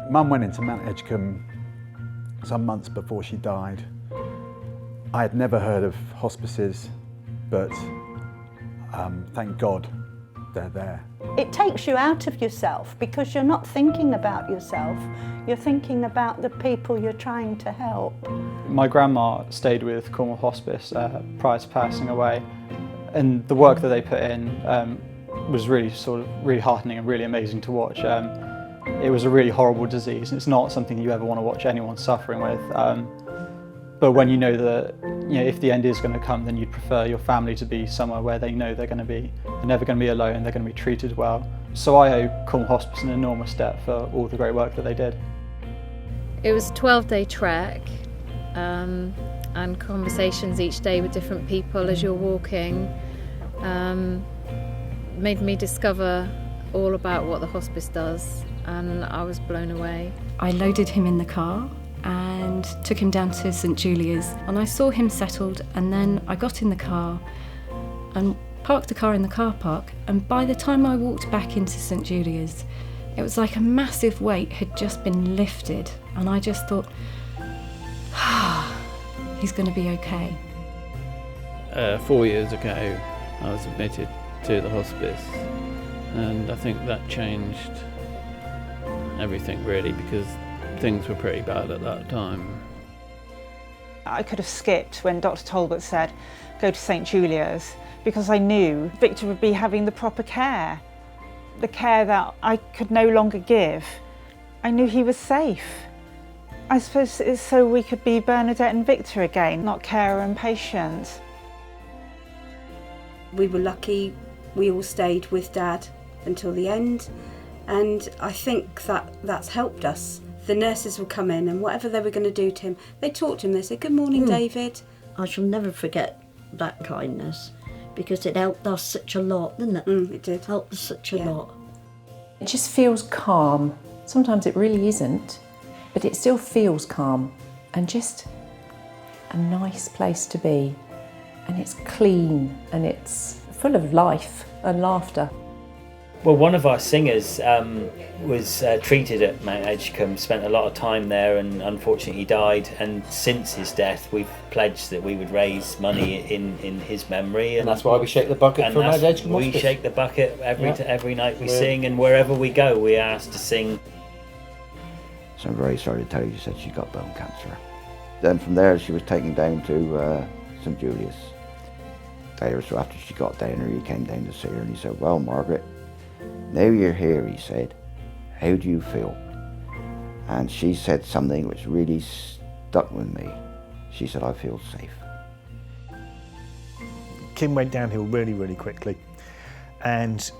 Mum went into Mount Edgcumbe some months before she died. I had never heard of hospices, but thank God they're there. It takes you out of yourself because you're not thinking about yourself, you're thinking about the people you're trying to help. My grandma stayed with Cornwall Hospice prior to passing away, and the work that they put in was really really heartening and really amazing to watch. It was a really horrible disease. It's not something you ever want to watch anyone suffering with. But when you know that, if the end is going to come, then you'd prefer your family to be somewhere where they know they're never going to be alone, they're going to be treated well. So I owe Cornwall Hospice an enormous debt for all the great work that they did. It was a 12-day trek, and conversations each day with different people as you're walking made me discover all about what the hospice does, and I was blown away. I loaded him in the car and took him down to St Julia's, and I saw him settled, and then I got in the car and parked the car in the car park, and by the time I walked back into St Julia's, it was like a massive weight had just been lifted, and I just thought, he's going to be okay. 4 years ago I was admitted to the hospice, and I think that changed everything really, because things were pretty bad at that time. I could have skipped when Dr. Talbot said, go to St Julia's, because I knew Victor would be having the proper care. The care that I could no longer give. I knew he was safe. I suppose it's so we could be Bernadette and Victor again, not carer and patient. We were lucky, we all stayed with Dad until the end, and I think that's helped us. The nurses would come in, and whatever they were going to do to him, they talked to him, they said, good morning, David. I shall never forget that kindness, because it helped us such a lot, didn't it? It did. Helped us such a lot. It just feels calm. Sometimes it really isn't, but it still feels calm and just a nice place to be. And it's clean and it's full of life and laughter. Well, one of our singers was treated at Mount Edgcumbe, spent a lot of time there, and unfortunately died. And since his death, we've pledged that we would raise money in his memory. And that's why we shake the bucket for Mount Edgcumbe Hospice. We shake the bucket every night we sing, and wherever we go, we are asked to sing. So I'm very sorry to tell you, she said she got bone cancer. Then from there, she was taken down to St Julia's. A day or so after she got down there, he came down to see her, and he said, well, Margaret, now you're here, he said, how do you feel? And she said something which really stuck with me. She said, I feel safe. Kim went downhill really, really quickly, and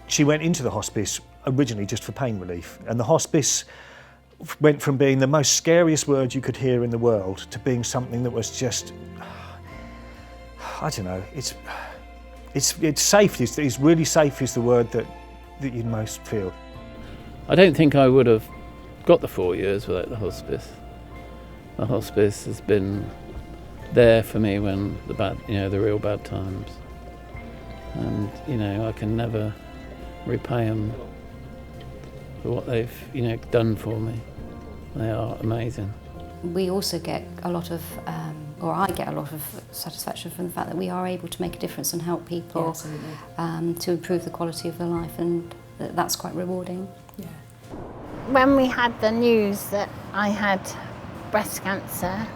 she went into the hospice originally just for pain relief, and the hospice went from being the most scariest word you could hear in the world to being something that was just, I don't know, it's safe. It's really safe is the word that you most feel. I don't think I would have got the 4 years without the hospice. The hospice has been there for me when the real bad times, and I can never repay them for what they've done for me. They are amazing. We also get a lot of, or I get a lot of satisfaction from the fact that we are able to make a difference and help people to improve the quality of their life, and that's quite rewarding. Yeah. When we had the news that I had breast cancer,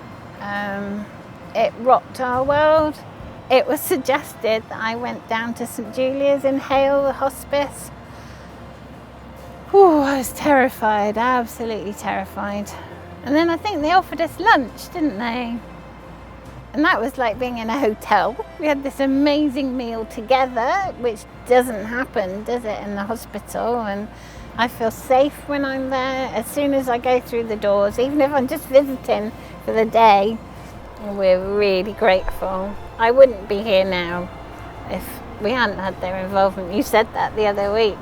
it rocked our world. It was suggested that I went down to St Julia's in Hale, the hospice. I was terrified, absolutely terrified. And then I think they offered us lunch, didn't they? And that was like being in a hotel. We had this amazing meal together, which doesn't happen, does it, in the hospital? And I feel safe when I'm there. As soon as I go through the doors, even if I'm just visiting for the day, we're really grateful. I wouldn't be here now if we hadn't had their involvement. You said that the other week.